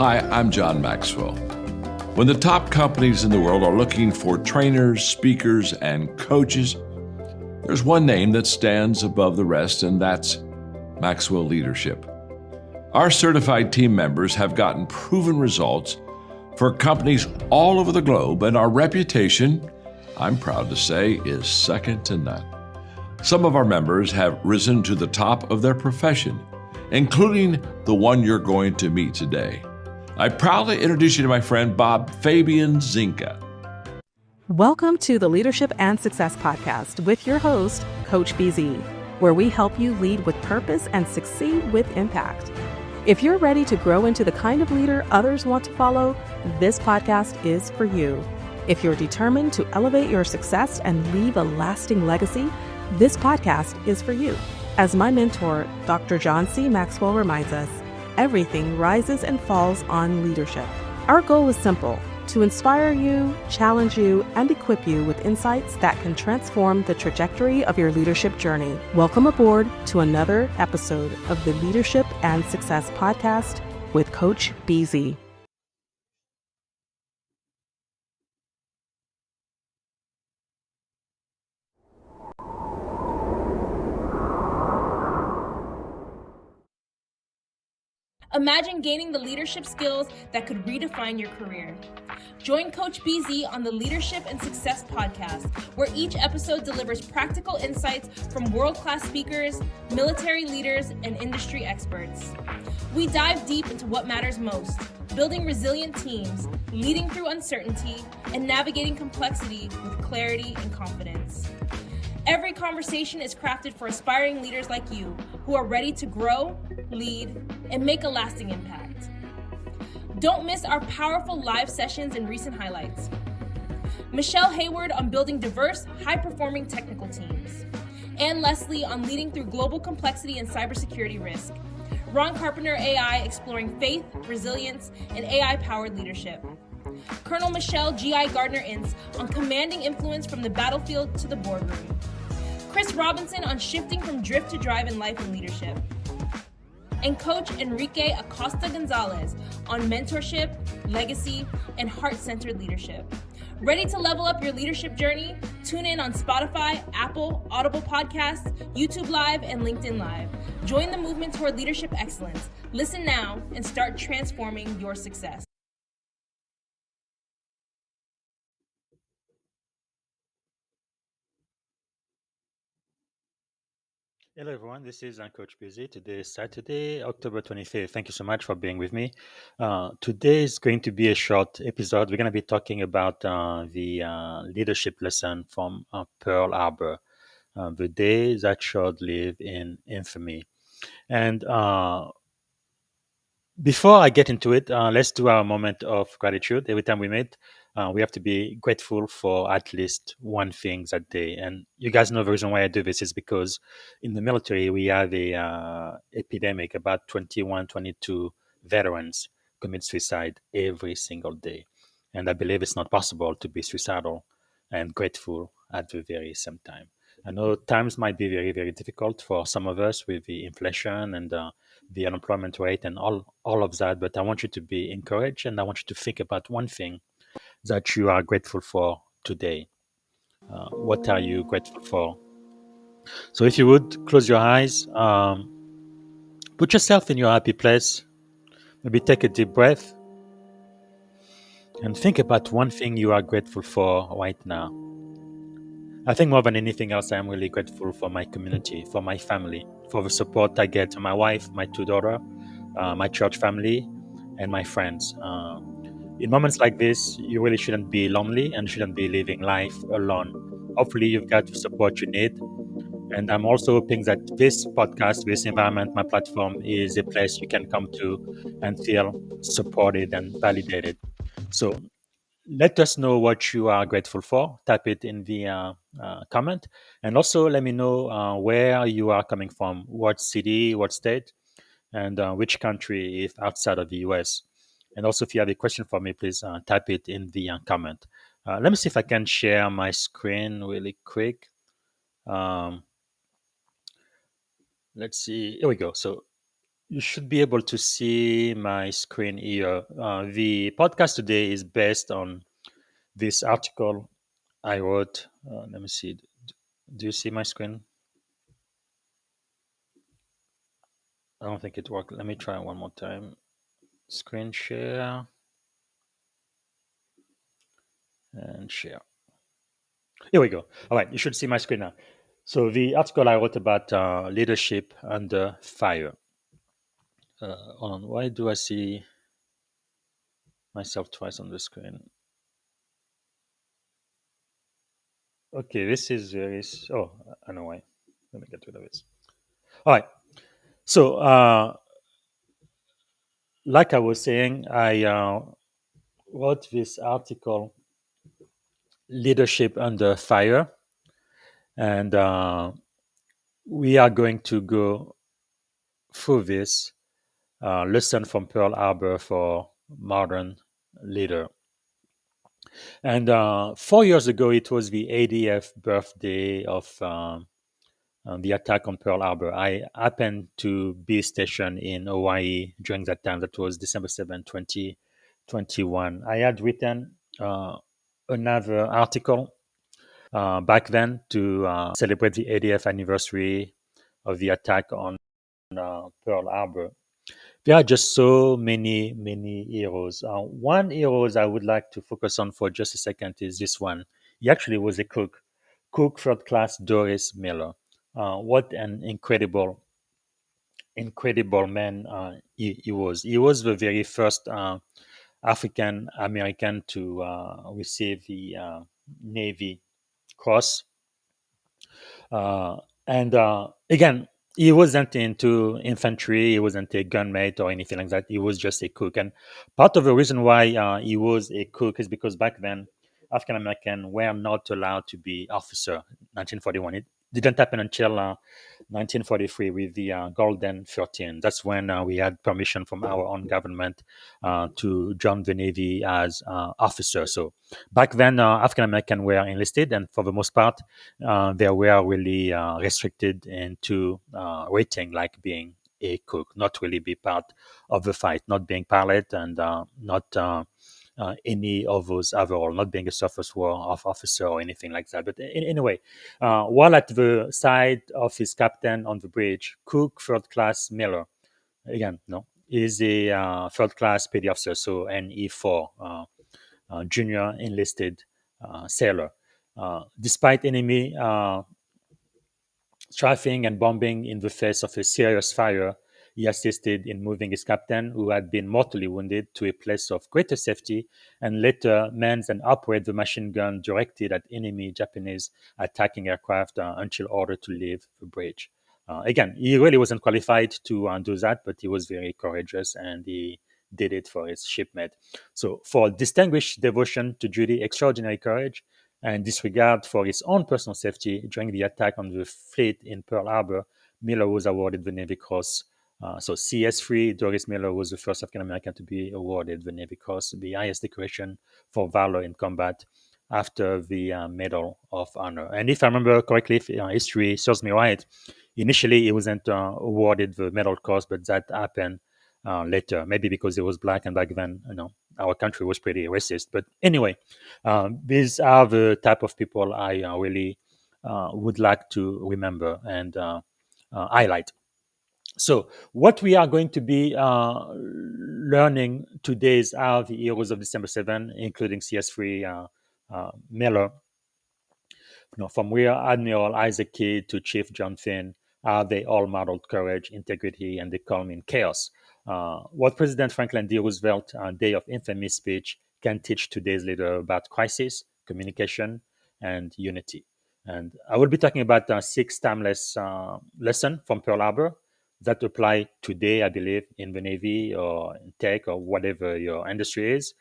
Hi, I'm John Maxwell. When the top companies in the world are looking for trainers, speakers, and coaches, there's one name that stands above the rest, and that's Maxwell Leadership. Our certified team members have gotten proven results for companies all over the globe, and our reputation, I'm proud to say, is second to none. Some of our members have risen to the top of their profession, including the one you're going to meet today. I proudly introduce you to my friend Bob Fabian Zinka. Welcome to the Leadership and Success Podcast with your host, Coach BZ, where we help you lead with purpose and succeed with impact. If you're ready to grow into the kind of leader others want to follow, this podcast is for you. If you're determined to elevate your success and leave a lasting legacy, this podcast is for you. As my mentor, Dr. John C. Maxwell reminds us, everything rises and falls on leadership. Our goal is simple: to inspire you, challenge you, and equip you with insights that can transform the trajectory of your leadership journey. Welcome aboard to another episode of the Leadership and Success Podcast with Coach BZ. Imagine gaining the leadership skills that could redefine your career. Join Coach BZ on the Leadership and Success Podcast, where each episode delivers practical insights from world-class speakers, military leaders, and industry experts. We dive deep into what matters most: building resilient teams, leading through uncertainty, and navigating complexity with clarity and confidence. Every conversation is crafted for aspiring leaders like you who are ready to grow, lead, and make a lasting impact. Don't miss our powerful live sessions and recent highlights. Michelle Hayward on building diverse, high-performing technical teams. Ann Leslie on leading through global complexity and cybersecurity risk. Ron Carpenter AI exploring faith, resilience, and AI-powered leadership. Colonel Michelle G.I. Gardner-Ince on commanding influence from the battlefield to the boardroom. Chris Robinson on shifting from drift to drive in life and leadership. And Coach Enrique Acosta Gonzalez on mentorship, legacy, and heart-centered leadership. Ready to level up your leadership journey? Tune in on Spotify, Apple, Audible Podcasts, YouTube Live, and LinkedIn Live. Join the movement toward leadership excellence. Listen now and start transforming your success. Hello, everyone. This is Coach Busy. Today is Saturday, October 25th. Thank you so much for being with me. Today is going to be a short episode. We're going to be talking about the leadership lesson from Pearl Harbor, the day that should live in infamy. And before I get into it, let's do our moment of gratitude. Every time we meet, we have to be grateful for at least one thing that day. And you guys know the reason why I do this is because in the military, we have a epidemic. About 21, 22 veterans commit suicide every single day. And I believe it's not possible to be suicidal and grateful at the very same time. I know times might be very, very difficult for some of us with the inflation and the unemployment rate and all of that, but I want you to be encouraged and I want you to think about one thing that you are grateful for today. What are you grateful for? So if you would close your eyes, put yourself in your happy place, maybe take a deep breath and think about one thing you are grateful for right now. I think more than anything else, I am really grateful for my community, for my family, for the support I get from my wife, my two daughters, my church family, and my friends. In moments like this, you really shouldn't be lonely and shouldn't be living life alone. Hopefully, you've got the support you need. And I'm also hoping that this podcast, this environment, my platform is a place you can come to and feel supported and validated. So let us know what you are grateful for. Type it in the comment. And also let me know where you are coming from, what city, what state, and which country if outside of the US. And also, if you have a question for me, please type it in the comment. Let me see if I can share my screen really quick. Let's see. Here we go. So you should be able to see my screen here. The podcast today is based on this article I wrote. Let me see. Do you see my screen? I don't think it worked. Let me try one more time. Screen share and share. Here we go. All right, you should see my screen now. So the article I wrote about leadership under fire. Hold on. Why do I see myself twice on the screen? Okay, this is very. Oh, I know why. Let me get rid of this. All right. So, like I was saying, I wrote this article, Leadership Under Fire, and we are going to go through this lesson from Pearl Harbor for modern leader. And 4 years ago, it was the 80th birthday of the attack on Pearl Harbor. I happened to be stationed in Hawaii during that time. That was December 7, 2021. I had written another article back then to celebrate the 80th anniversary of the attack on Pearl Harbor. There are just so many heroes. One heroes I would like to focus on for just a second is this one. He actually was a cook third class Doris Miller. What an incredible man he was. He was the very first African American to receive the Navy Cross. And again, he wasn't into infantry, he wasn't a gunmate or anything like that. He was just a cook. And part of the reason why he was a cook is because back then, African American were not allowed to be officer. 1941. It didn't happen until 1943 with the Golden 13. That's when we had permission from our own government to join the Navy as officers. So back then, African American were enlisted, and for the most part, they were really restricted into waiting, like being a cook, not really be part of the fight, not being pilot, and not any of those other role, not being a surface war officer or anything like that. But anyway, while at the side of his captain on the bridge, Cook Third Class Miller, again, no, is a third class petty officer, so an E4, junior enlisted sailor. Despite enemy strafing and bombing in the face of a serious fire, he assisted in moving his captain, who had been mortally wounded, to a place of greater safety, and later manned and operated the machine gun directed at enemy Japanese attacking aircraft until ordered to leave the bridge. Again, he really wasn't qualified to do that, but he was very courageous and he did it for his shipmate. So, for distinguished devotion to duty, extraordinary courage, and disregard for his own personal safety during the attack on the fleet in Pearl Harbor, Miller was awarded the Navy Cross. So CS3, Doris Miller was the first African American to be awarded the Navy Cross, the highest decoration for valor in combat after the Medal of Honor. And if I remember correctly, if history serves me right, initially he wasn't awarded the Medal Cross, but that happened later, maybe because he was black, and back then, our country was pretty racist. But anyway, these are the type of people I really would like to remember and highlight. So, what we are going to be learning today are the heroes of December 7, including CS3 Miller, from Rear Admiral Isaac Kidd to Chief John Finn, they all modeled courage, integrity, and the calm in chaos. What President Franklin D. Roosevelt, Day of Infamy speech, can teach today's leader about crisis, communication, and unity. And I will be talking about six timeless lessons from Pearl Harbor that apply today, I believe, in the Navy or in tech or whatever your industry is.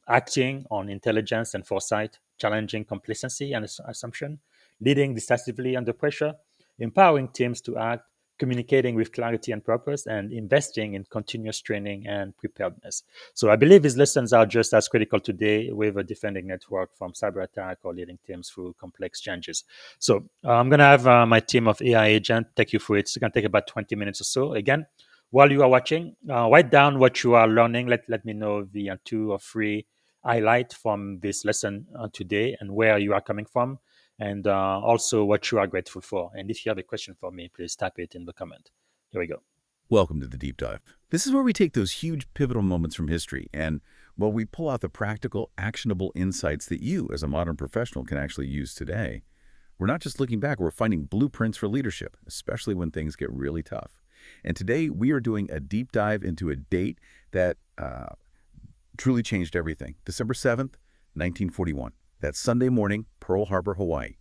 Acting on intelligence and foresight, challenging complacency and assumption, leading decisively under pressure, empowering teams to act, communicating with clarity and purpose, and investing in continuous training and preparedness. So I believe these lessons are just as critical today with a defending network from cyber attack or leading teams through complex changes. So I'm going to have my team of AI agent take you through it. It's going to take about 20 minutes or so. Again, While you are watching, write down what you are learning. Let me know the 2 or 3 highlights from this lesson today and where you are coming from, and also what you are grateful for. And if you have a question for me, please type it in the comment. Here we go. Welcome to the Deep Dive. This is where we take those huge pivotal moments from history and, well, we pull out the practical, actionable insights that you, as a modern professional, can actually use today. We're not just looking back, we're finding blueprints for leadership, especially when things get really tough. And today we are doing a deep dive into a date that truly changed everything. December 7th, 1941. That Sunday morning, Pearl Harbor, Hawaii.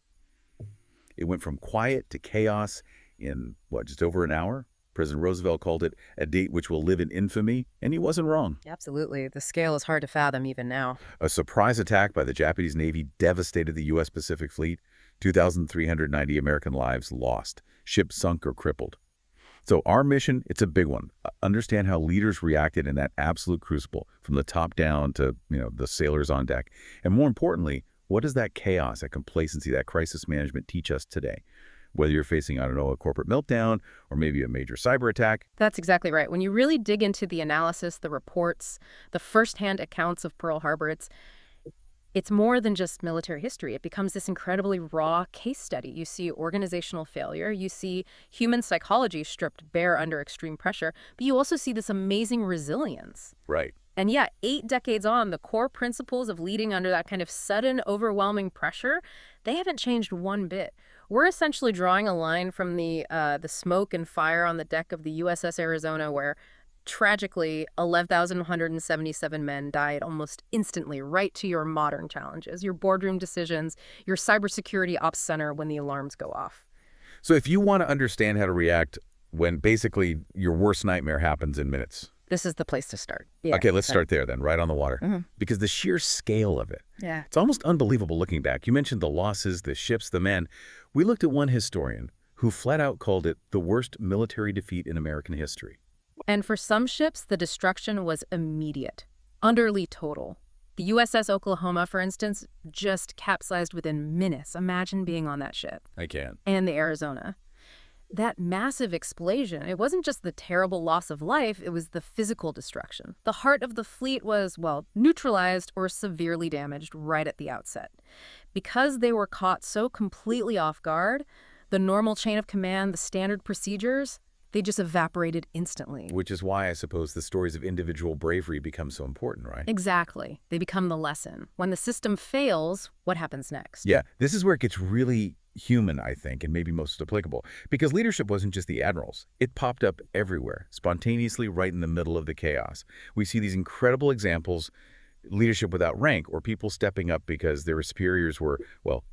It went from quiet to chaos in, just over an hour? President Roosevelt called it a date which will live in infamy, and he wasn't wrong. Absolutely. The scale is hard to fathom even now. A surprise attack by the Japanese Navy devastated the U.S. Pacific Fleet. 2,390 American lives lost, ships sunk or crippled. So our mission, it's a big one. Understand how leaders reacted in that absolute crucible, from the top down to, the sailors on deck. And more importantly, what does that chaos, that complacency, that crisis management teach us today? Whether you're facing, a corporate meltdown or maybe a major cyber attack. That's exactly right. When you really dig into the analysis, the reports, the firsthand accounts of Pearl Harbor, it's more than just military history. It becomes this incredibly raw case study. You see organizational failure. You see human psychology stripped bare under extreme pressure. But you also see this amazing resilience. Right. And 8 decades on, the core principles of leading under that kind of sudden, overwhelming pressure, they haven't changed one bit. We're essentially drawing a line from the smoke and fire on the deck of the USS Arizona, where tragically 11,177 men died almost instantly, right to your modern challenges, your boardroom decisions, your cybersecurity ops center when the alarms go off. So if you want to understand how to react when basically your worst nightmare happens in minutes. This is the place to start. Okay, let's start there then, right on the water. Because the sheer scale of it, it's almost unbelievable looking back. You mentioned the losses, the ships, the men. We looked at one historian who flat out called it the worst military defeat in American history. And for some ships, the destruction was immediate, utterly total. The USS Oklahoma, for instance, just capsized within minutes. Imagine being on that ship. I can. And the Arizona. That massive explosion, it wasn't just the terrible loss of life, it was the physical destruction. The heart of the fleet was, neutralized or severely damaged right at the outset. Because they were caught so completely off guard, the normal chain of command, the standard procedures, they just evaporated instantly. Which is why I suppose the stories of individual bravery become so important, right? Exactly. They become the lesson. When the system fails, what happens next? Yeah, this is where it gets really human, I think, and maybe most applicable. Because leadership wasn't just the admirals. It popped up everywhere, spontaneously right in the middle of the chaos. We see these incredible examples, leadership without rank, or people stepping up because their superiors were,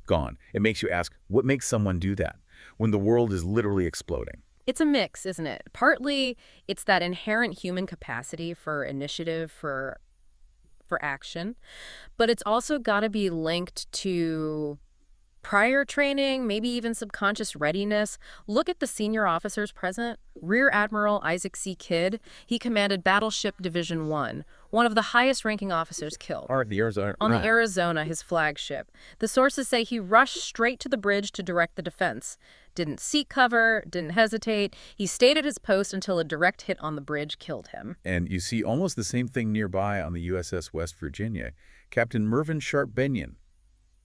gone. It makes you ask, what makes someone do that when the world is literally exploding? It's a mix, isn't it? Partly, it's that inherent human capacity for initiative, for action. But it's also got to be linked to prior training, maybe even subconscious readiness. Look at the senior officers present. Rear Admiral Isaac C. Kidd, he commanded Battleship Division 1, one of the highest-ranking officers killed. The Arizona. On the Arizona, his flagship. The sources say he rushed straight to the bridge to direct the defense. Didn't seek cover, didn't hesitate. He stayed at his post until a direct hit on the bridge killed him. And you see almost the same thing nearby on the USS West Virginia. Captain Mervyn Sharp Benyon.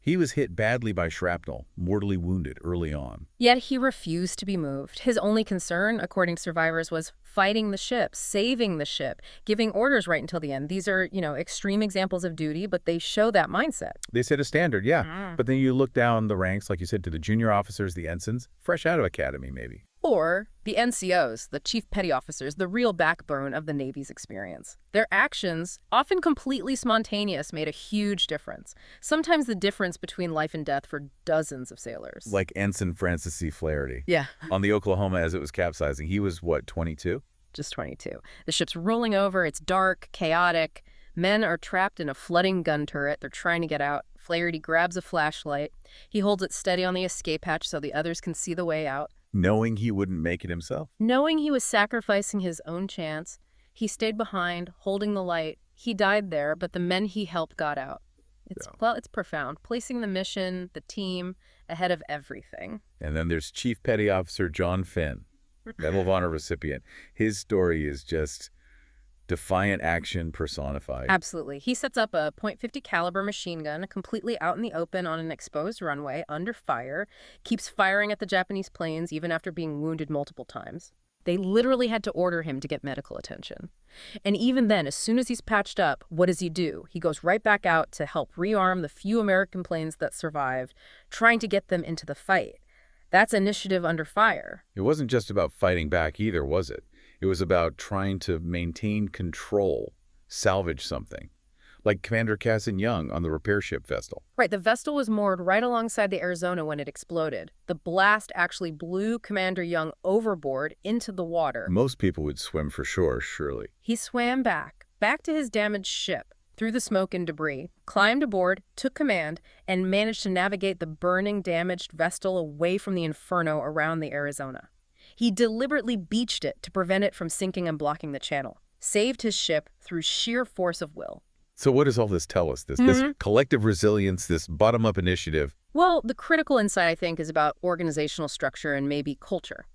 He was hit badly by shrapnel, mortally wounded early on. Yet he refused to be moved. His only concern, according to survivors, was fighting the ship, saving the ship, giving orders right until the end. These are, extreme examples of duty, but they show that mindset. They set a standard, yeah. But then you look down the ranks, like you said, to the junior officers, the ensigns, fresh out of academy maybe. Or the NCOs, the chief petty officers, the real backbone of the Navy's experience. Their actions, often completely spontaneous, made a huge difference. Sometimes the difference between life and death for dozens of sailors. Like Ensign Francis C. Flaherty. Yeah. On the Oklahoma as it was capsizing, he was, 22? Just 22. The ship's rolling over, it's dark, chaotic. Men are trapped in a flooding gun turret. They're trying to get out. Flaherty grabs a flashlight. He holds it steady on the escape hatch so the others can see the way out. Knowing he wouldn't make it himself. Knowing he was sacrificing his own chance, he stayed behind, holding the light. He died there, but the men he helped got out. It's profound, placing the mission, the team, ahead of everything. And then there's Chief Petty Officer John Finn. Medal of Honor recipient. His story is just defiant action personified. Absolutely. He sets up a .50 caliber machine gun completely out in the open on an exposed runway under fire, keeps firing at the Japanese planes even after being wounded multiple times. They literally had to order him to get medical attention. And even then, as soon as he's patched up, what does he do? He goes right back out to help rearm the few American planes that survived, trying to get them into the fight. That's initiative under fire. It wasn't just about fighting back either, was it? It was about trying to maintain control, salvage something. Like Commander Cassin Young on the repair ship Vestal. Right, the Vestal was moored right alongside the Arizona when it exploded. The blast actually blew Commander Young overboard into the water. Most people would swim for shore, surely. He swam back to his damaged ship, through the smoke and debris, climbed aboard, took command, and managed to navigate the burning, damaged Vestal away from the inferno around the Arizona. He deliberately beached it to prevent it from sinking and blocking the channel, saved his ship through sheer force of will. So what does all this tell us? This collective resilience, this bottom-up initiative? Well, the critical insight, I think, is about organizational structure and maybe culture.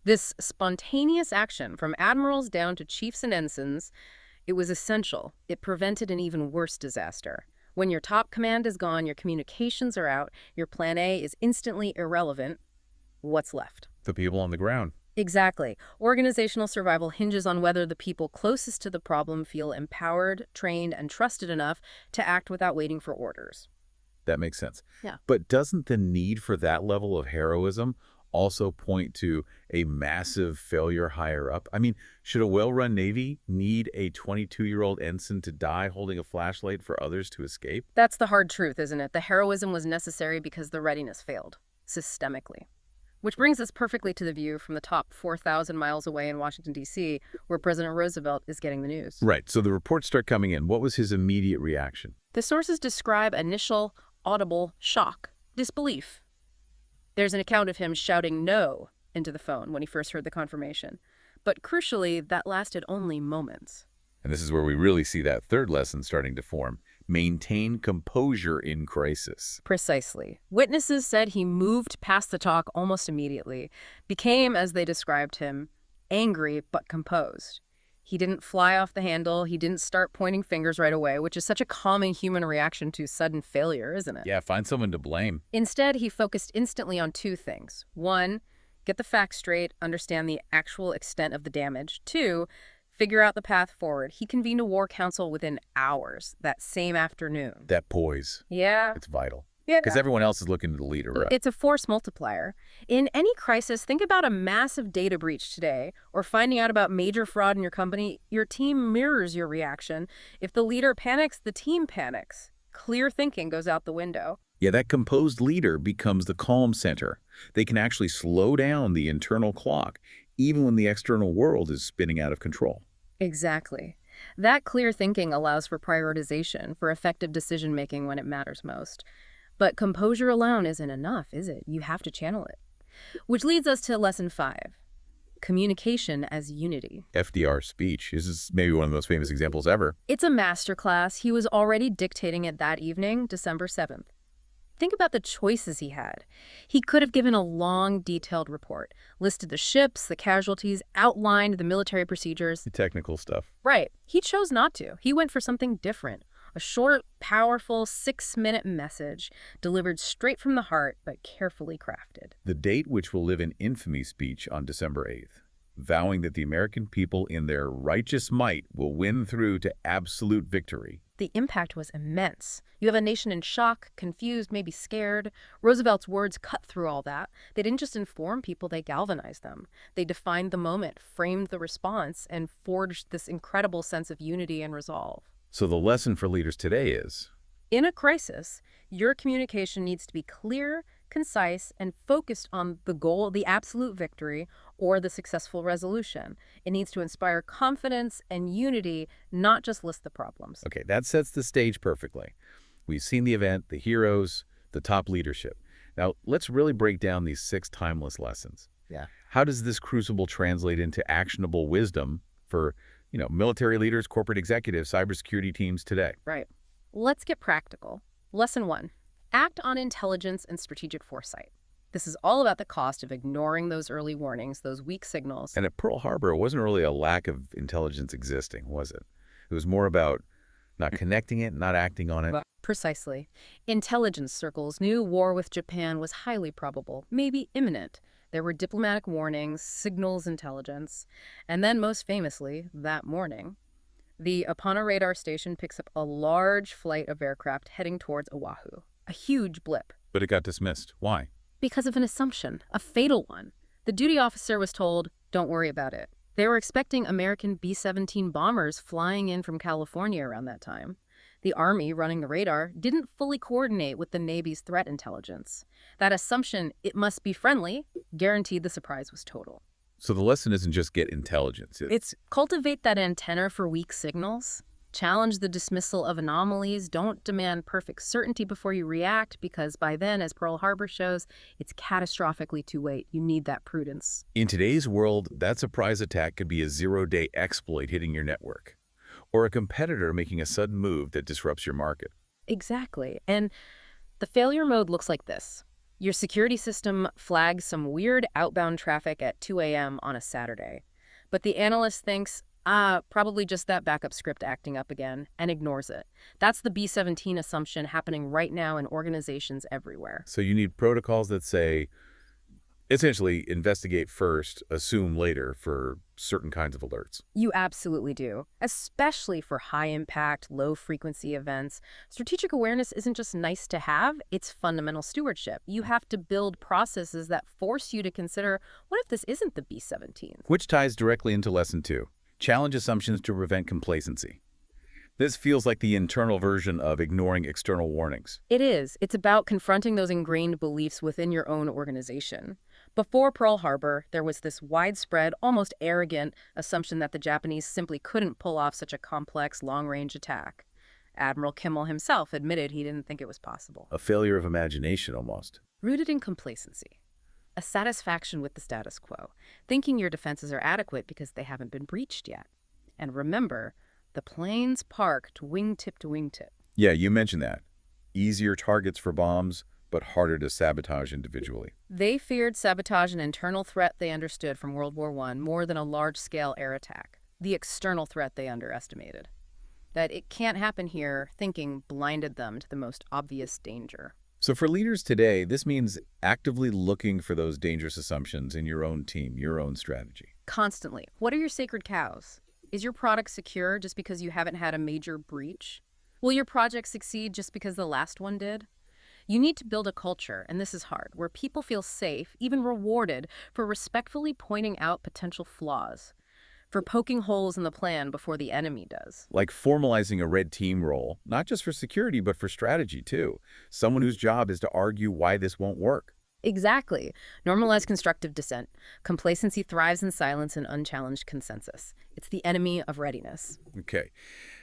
This spontaneous action, from admirals down to chiefs and ensigns, it was essential. It prevented an even worse disaster. When your top command is gone, your communications are out, your plan A is instantly irrelevant, what's left? The people on the ground. Exactly. Organizational survival hinges on whether the people closest to the problem feel empowered, trained, and trusted enough to act without waiting for orders. That makes sense. Yeah. But doesn't the need for that level of heroism also point to a massive failure higher up? I mean, should a well-run Navy need a 22-year-old ensign to die holding a flashlight for others to escape? That's the hard truth, isn't it? The heroism was necessary because the readiness failed, systemically. Which brings us perfectly to the view from the top 4,000 miles away in Washington, D.C., where President Roosevelt is getting the news. Right. So the reports start coming in. What was his immediate reaction? The sources describe initial, audible shock, disbelief. There's an account of him shouting no into the phone when he first heard the confirmation. But crucially, that lasted only moments. And this is where we really see that third lesson starting to form. Maintain composure in crisis. Precisely. Witnesses said he moved past the talk almost immediately, became, as they described him, angry but composed. He didn't fly off the handle. He didn't start pointing fingers right away, which is such a common human reaction to sudden failure, isn't it? Yeah, find someone to blame. Instead, he focused instantly on two things. One, get the facts straight, understand the actual extent of the damage. Two, figure out the path forward. He convened a war council within hours that same afternoon. That poise. Yeah. It's vital. Yeah. Because everyone else is looking to the leader, right? It's a force multiplier. In any crisis, think about a massive data breach today or finding out about major fraud in your company. Your team mirrors your reaction. If the leader panics, the team panics. Clear thinking goes out the window. Yeah, that composed leader becomes the calm center. They can actually slow down the internal clock, even when the external world is spinning out of control. Exactly. That clear thinking allows for prioritization, for effective decision-making when it matters most. But composure alone isn't enough, is it? You have to channel it. Which leads us to lesson 5, communication as unity. FDR's speech. This is maybe one of the most famous examples ever. It's a masterclass. He was already dictating it that evening, December 7th. Think about the choices he had. He could have given a long, detailed report, listed the ships, the casualties, outlined the military procedures. The technical stuff. Right. He chose not to. He went for something different. A short, powerful 6-minute message delivered straight from the heart, but carefully crafted. The date which will live in infamy speech on December 8th, vowing that the American people in their righteous might will win through to absolute victory. The impact was immense. You have a nation in shock, confused, maybe scared. Roosevelt's words cut through all that. They didn't just inform people, they galvanized them. They defined the moment, framed the response, and forged this incredible sense of unity and resolve. So the lesson for leaders today is, in a crisis, your communication needs to be clear, concise, and focused on the goal, the absolute victory, or the successful resolution. It needs to inspire confidence and unity, not just list the problems. okay, that sets the stage perfectly. We've seen the event, the heroes, the top leadership. Now, let's really break down these 6 timeless lessons. Yeah. How does this crucible translate into actionable wisdom for, military leaders, corporate executives, cybersecurity teams today? Right. Let's get practical. Lesson 1. Act on intelligence and strategic foresight. This is all about the cost of ignoring those early warnings, those weak signals. And at Pearl Harbor, it wasn't really a lack of intelligence existing, was it? It was more about not connecting it, not acting on it. Precisely. Intelligence circles knew war with Japan was highly probable, maybe imminent. There were diplomatic warnings, signals intelligence, and then most famously, that morning, the Apana radar station picks up a large flight of aircraft heading towards Oahu. A huge blip. But it got dismissed. Why? Because of an assumption, a fatal one. The duty officer was told, don't worry about it. They were expecting American B-17 bombers flying in from California around that time. The Army, running the radar, didn't fully coordinate with the Navy's threat intelligence. That assumption, it must be friendly, guaranteed the surprise was total. So the lesson isn't just get intelligence. It's cultivate that antenna for weak signals. Challenge the dismissal of anomalies. Don't demand perfect certainty before you react, because by then, as Pearl Harbor shows, it's catastrophically too late. You need that prudence. In today's world, that surprise attack could be a zero-day exploit hitting your network, or a competitor making a sudden move that disrupts your market. Exactly. And the failure mode looks like this. Your security system flags some weird outbound traffic at 2 a.m. on a Saturday. But the analyst thinks, probably just that backup script acting up again, and ignores it. That's the B-17 assumption happening right now in organizations everywhere. So you need protocols that say, essentially, investigate first, assume later for certain kinds of alerts. You absolutely do. Especially for high-impact, low-frequency events. Strategic awareness isn't just nice to have, it's fundamental stewardship. You have to build processes that force you to consider, what if this isn't the B-17? Which ties directly into Lesson 2. Challenge assumptions to prevent complacency. This feels like the internal version of ignoring external warnings. It is. It's about confronting those ingrained beliefs within your own organization. Before Pearl Harbor, there was this widespread, almost arrogant assumption that the Japanese simply couldn't pull off such a complex, long-range attack. Admiral Kimmel himself admitted he didn't think it was possible. A failure of imagination, almost. Rooted in complacency. A satisfaction with the status quo, thinking your defenses are adequate because they haven't been breached yet. And remember, the plane's parked wingtip to wingtip. Yeah, you mentioned that. Easier targets for bombs, but harder to sabotage individually. They feared sabotage, an internal threat they understood from World War I, more than a large-scale air attack. The external threat they underestimated. That it can't happen here, thinking blinded them to the most obvious danger. So for leaders today, this means actively looking for those dangerous assumptions in your own team, your own strategy. Constantly. What are your sacred cows? Is your product secure just because you haven't had a major breach? Will your project succeed just because the last one did? You need to build a culture, and this is hard, where people feel safe, even rewarded, for respectfully pointing out potential flaws, for poking holes in the plan before the enemy does. Like formalizing a red team role, not just for security, but for strategy too. Someone whose job is to argue why this won't work. Exactly. Normalize constructive dissent. Complacency thrives in silence and unchallenged consensus. It's the enemy of readiness. Okay.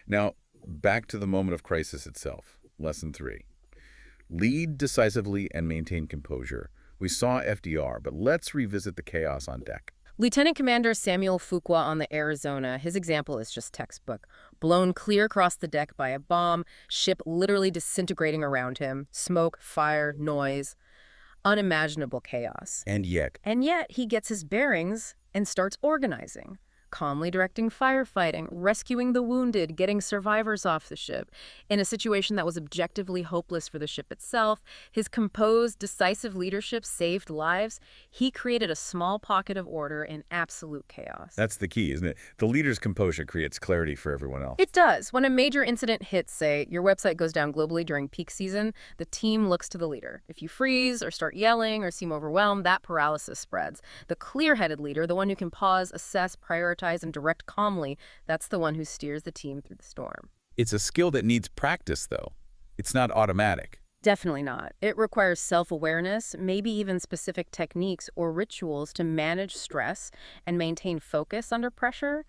Now, back to the moment of crisis itself. Lesson 3. Lead decisively and maintain composure. We saw FDR, but let's revisit the chaos on deck. Lieutenant Commander Samuel Fuqua on the Arizona, his example is just textbook. Blown clear across the deck by a bomb, ship literally disintegrating around him, smoke, fire, noise, unimaginable chaos. And yet he gets his bearings and starts organizing. Calmly directing firefighting, rescuing the wounded, getting survivors off the ship. In a situation that was objectively hopeless for the ship itself, his composed, decisive leadership saved lives. He created a small pocket of order in absolute chaos. that's the key, isn't it? The leader's composure creates clarity for everyone else. It does. When a major incident hits, say, your website goes down globally during peak season, the team looks to the leader. If you freeze or start yelling or seem overwhelmed, that paralysis spreads. The clear-headed leader, the one who can pause, assess, prioritize, and direct calmly, that's the one who steers the team through the storm. It's a skill that needs practice, though. It's not automatic. Definitely not. It requires self-awareness, maybe even specific techniques or rituals to manage stress and maintain focus under pressure.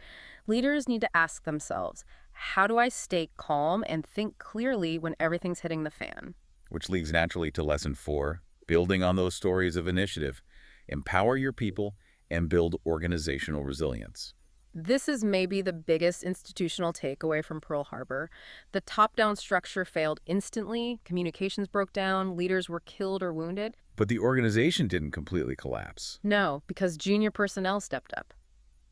Leaders need to ask themselves, how do I stay calm and think clearly when everything's hitting the fan? Which leads naturally to Lesson 4, building on those stories of initiative. Empower your people and build organizational resilience. This is maybe the biggest institutional takeaway from Pearl Harbor. The top-down structure failed instantly, communications broke down, leaders were killed or wounded. But the organization didn't completely collapse. No, because junior personnel stepped up.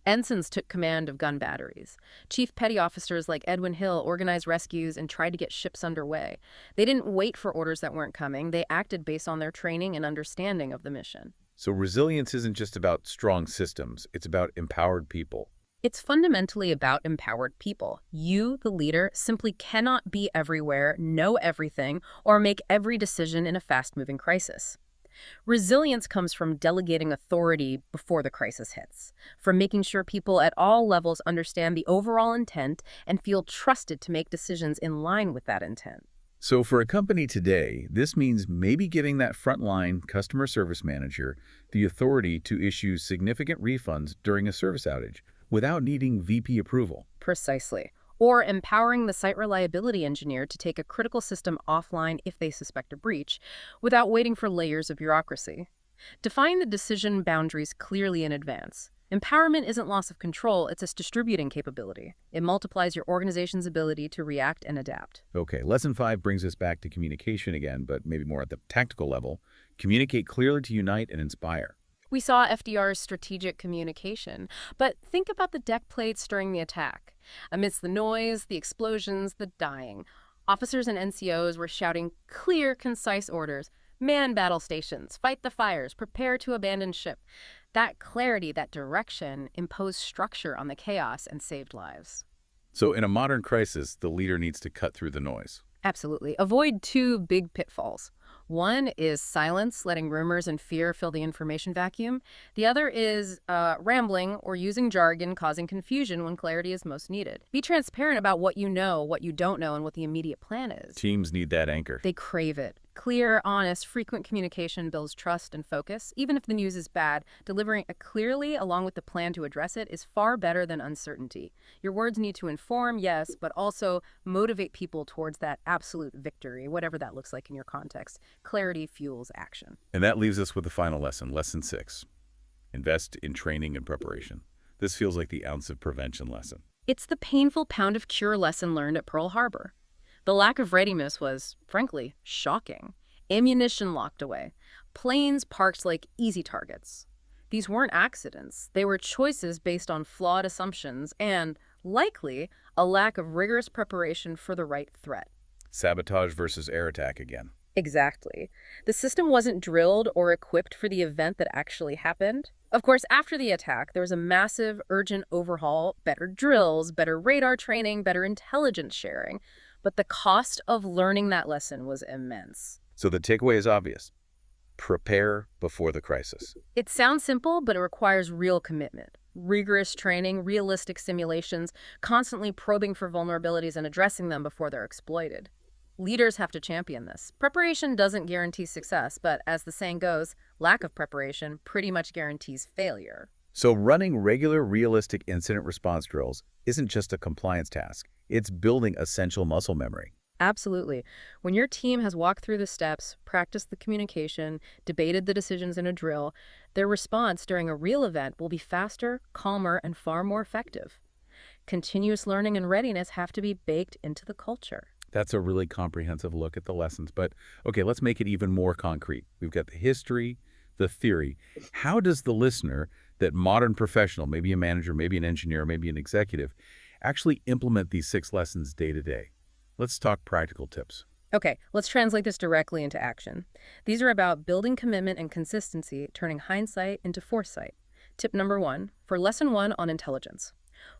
Ensigns took command of gun batteries. Chief petty officers like Edwin Hill organized rescues and tried to get ships underway. They didn't wait for orders that weren't coming. They acted based on their training and understanding of the mission. So resilience isn't just about strong systems. It's about empowered people. It's fundamentally about empowered people. You, the leader, simply cannot be everywhere, know everything, or make every decision in a fast-moving crisis. Resilience comes from delegating authority before the crisis hits, from making sure people at all levels understand the overall intent and feel trusted to make decisions in line with that intent. So for a company today, this means maybe giving that frontline customer service manager the authority to issue significant refunds during a service outage without needing VP approval. Precisely. Or empowering the site reliability engineer to take a critical system offline if they suspect a breach, without waiting for layers of bureaucracy. Define the decision boundaries clearly in advance. Empowerment isn't loss of control, it's a distributing capability. It multiplies your organization's ability to react and adapt. Okay, lesson 5 brings us back to communication again, but maybe more at the tactical level. Communicate clearly to unite and inspire. We saw FDR's strategic communication, but think about the deck plates during the attack. Amidst the noise, the explosions, the dying, officers and NCOs were shouting clear, concise orders. Man battle stations, fight the fires, prepare to abandon ship. That clarity, that direction, imposed structure on the chaos and saved lives. So in a modern crisis, the leader needs to cut through the noise. Absolutely. Avoid two big pitfalls. One is silence, letting rumors and fear fill the information vacuum. The other is rambling or using jargon, causing confusion when clarity is most needed. Be transparent about what you know, what you don't know, and what the immediate plan is. Teams need that anchor. They crave it. Clear, honest, frequent communication builds trust and focus. Even if the news is bad, delivering it clearly along with the plan to address it is far better than uncertainty. Your words need to inform, yes, but also motivate people towards that absolute victory, whatever that looks like in your context. Clarity fuels action. And that leaves us with the final lesson, lesson 6. Invest in training and preparation. This feels like the ounce of prevention lesson. It's the painful pound of cure lesson learned at Pearl Harbor. The lack of readiness was, frankly, shocking. Ammunition locked away. Planes parked like easy targets. These weren't accidents. They were choices based on flawed assumptions and, likely, a lack of rigorous preparation for the right threat. Sabotage versus air attack again. Exactly. The system wasn't drilled or equipped for the event that actually happened. Of course, after the attack, there was a massive, urgent overhaul, better drills, better radar training, better intelligence sharing. But the cost of learning that lesson was immense. So the takeaway is obvious. Prepare before the crisis. It sounds simple, but it requires real commitment. Rigorous training, realistic simulations, constantly probing for vulnerabilities and addressing them before they're exploited. Leaders have to champion this. Preparation doesn't guarantee success, but as the saying goes, lack of preparation pretty much guarantees failure. So running regular, realistic incident response drills isn't just a compliance task. It's building essential muscle memory. Absolutely. When your team has walked through the steps, practiced the communication, debated the decisions in a drill, their response during a real event will be faster, calmer, and far more effective. Continuous learning and readiness have to be baked into the culture. That's a really comprehensive look at the lessons. But okay, let's make it even more concrete. We've got the history, the theory. How does the listener, that modern professional, maybe a manager, maybe an engineer, maybe an executive, actually implement these 6 lessons day to day? Let's talk practical tips. Okay, let's translate this directly into action. These are about building commitment and consistency, turning hindsight into foresight. Tip number 1, for lesson 1 on intelligence.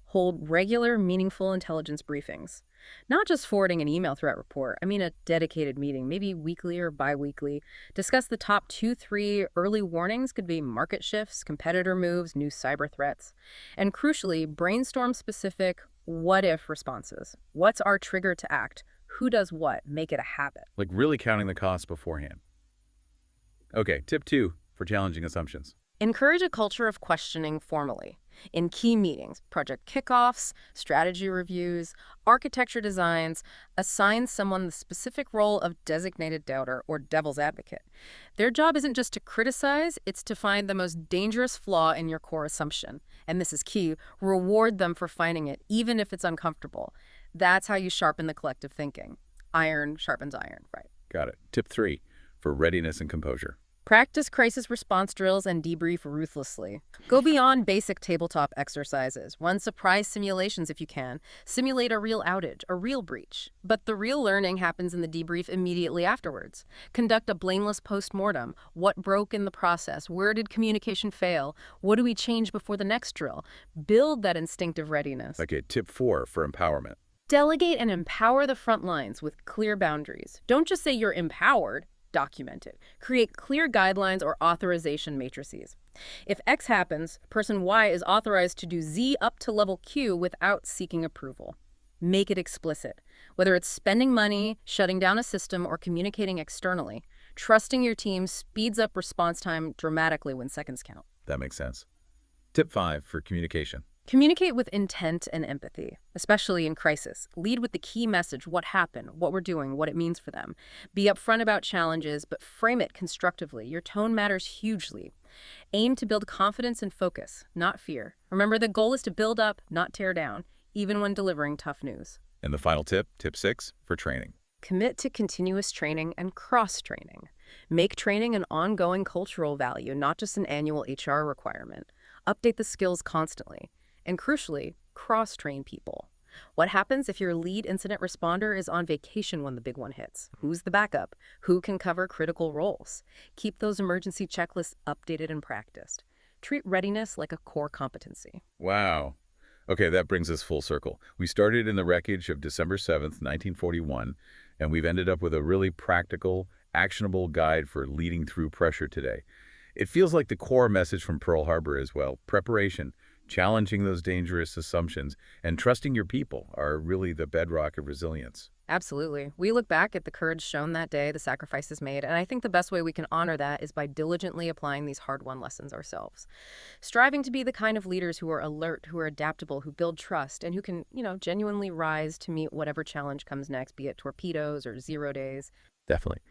Hold regular, meaningful intelligence briefings. Not just forwarding an email threat report, I mean a dedicated meeting, maybe weekly or bi-weekly. Discuss the top 2-3 early warnings, could be market shifts, competitor moves, new cyber threats. And crucially, brainstorm specific what-if responses. What's our trigger to act? Who does what? Make it a habit. Like really counting the costs beforehand. Okay, tip 2 for challenging assumptions. Encourage a culture of questioning formally. In key meetings, project kickoffs, strategy reviews, architecture designs, assign someone the specific role of designated doubter or devil's advocate. Their job isn't just to criticize, it's to find the most dangerous flaw in your core assumption. And this is key, reward them for finding it, even if it's uncomfortable. That's how you sharpen the collective thinking. Iron sharpens iron, right? Got it. Tip 3 for readiness and composure. Practice crisis response drills and debrief ruthlessly. Go beyond basic tabletop exercises. Run surprise simulations if you can. Simulate a real outage, a real breach. But the real learning happens in the debrief immediately afterwards. Conduct a blameless post-mortem. What broke in the process? Where did communication fail? What do we change before the next drill? Build that instinctive readiness. Okay, tip 4 for empowerment. Delegate and empower the front lines with clear boundaries. Don't just say you're empowered. Document it. Create clear guidelines or authorization matrices. If X happens, person Y is authorized to do Z up to level Q without seeking approval. Make it explicit. Whether it's spending money, shutting down a system, or communicating externally, trusting your team speeds up response time dramatically when seconds count. That makes sense. Tip 5 for communication. Communicate with intent and empathy, especially in crisis. Lead with the key message, what happened, what we're doing, what it means for them. Be upfront about challenges, but frame it constructively. Your tone matters hugely. Aim to build confidence and focus, not fear. Remember, the goal is to build up, not tear down, even when delivering tough news. And the final tip, tip 6 for training. Commit to continuous training and cross-training. Make training an ongoing cultural value, not just an annual HR requirement. Update the skills constantly. And crucially, cross-train people. What happens if your lead incident responder is on vacation when the big one hits? Who's the backup? Who can cover critical roles? Keep those emergency checklists updated and practiced. Treat readiness like a core competency. Wow. Okay, that brings us full circle. We started in the wreckage of December 7th, 1941, and we've ended up with a really practical, actionable guide for leading through pressure today. It feels like the core message from Pearl Harbor is, well, preparation, challenging those dangerous assumptions, and trusting your people are really the bedrock of resilience. Absolutely. We look back at the courage shown that day, the sacrifices made, and I think the best way we can honor that is by diligently applying these hard-won lessons ourselves. Striving to be the kind of leaders who are alert, who are adaptable, who build trust, and who can, genuinely rise to meet whatever challenge comes next, be it torpedoes or 0 days. Definitely.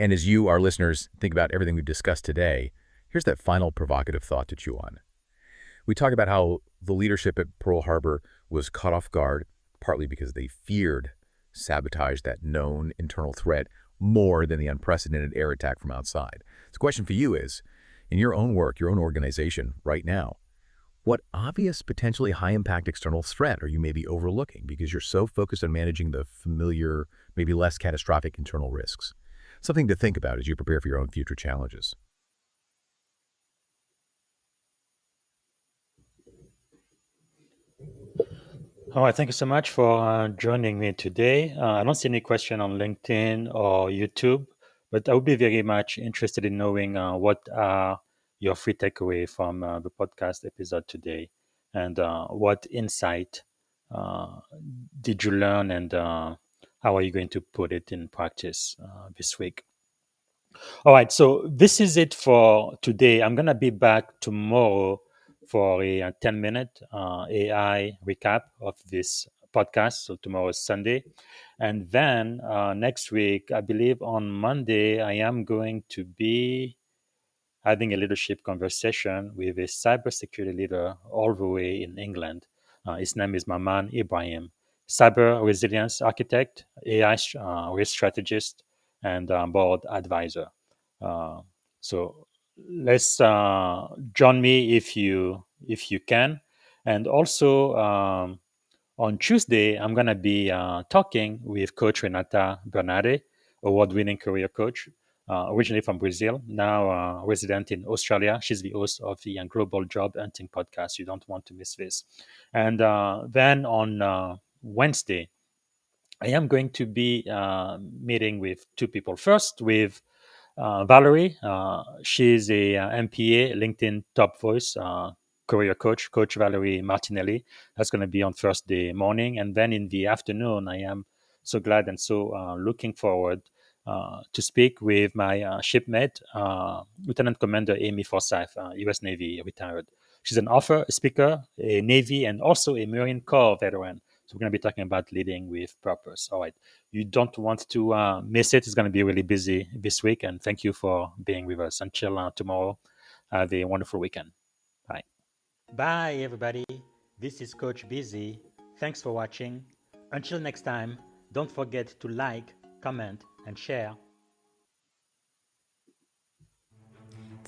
And as you, our listeners, think about everything we've discussed today, here's that final provocative thought to chew on. We talk about how the leadership at Pearl Harbor was caught off guard, partly because they feared sabotage, that known internal threat, more than the unprecedented air attack from outside. So the question for you is, in your own work, your own organization right now, what obvious, potentially high-impact external threat are you maybe overlooking because you're so focused on managing the familiar, maybe less catastrophic internal risks? Something to think about as you prepare for your own future challenges. All right, thank you so much for joining me today. I don't see any question on LinkedIn or YouTube, but I would be very much interested in knowing what are your free takeaway from the podcast episode today, and what insight uh, did you learn, and how are you going to put it in practice this week? All right, so this is it for today. I'm going to be back tomorrow for a 10-minute AI recap of this podcast. So tomorrow is Sunday. And then next week, I believe on Monday, I am going to be having a leadership conversation with a cybersecurity leader all the way in England. His name is Maman Ibrahim, cyber resilience architect, AI risk strategist, and board advisor. Uh, so let's join me if you can, and also on Tuesday I'm gonna be talking with Coach Renata Bernarde, award-winning career coach, originally from Brazil, now resident in Australia. She's the host of the Global Job Hunting podcast. You don't want to miss this. And then on Wednesday, I am going to be meeting with two people. First, with Valerie. She's a MPA, LinkedIn top voice, career coach, Coach Valerie Martinelli. That's going to be on Thursday morning. And then in the afternoon, I am so glad and so looking forward to speak with my shipmate, Lieutenant Commander Amy Forsyth, U.S. Navy retired. She's an author, a speaker, a Navy, and also a Marine Corps veteran. So we're going to be talking about leading with purpose. All right. You don't want to miss it. It's going to be really busy this week. And thank you for being with us. Until tomorrow, have a wonderful weekend. Bye. Bye, everybody. This is Coach Busy. Thanks for watching. Until next time, don't forget to like, comment, and share.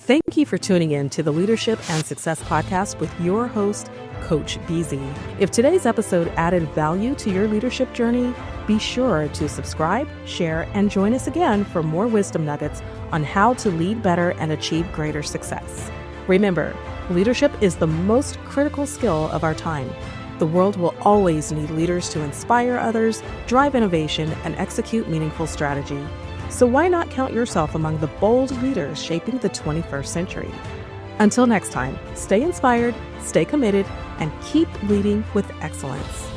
Thank you for tuning in to the Leadership and Success Podcast with your host, Coach BZ. If today's episode added value to your leadership journey, be sure to subscribe, share, and join us again for more wisdom nuggets on how to lead better and achieve greater success. Remember, leadership is the most critical skill of our time. The world will always need leaders to inspire others, drive innovation, and execute meaningful strategy. So why not count yourself among the bold leaders shaping the 21st century? Until next time, stay inspired, stay committed, and keep leading with excellence.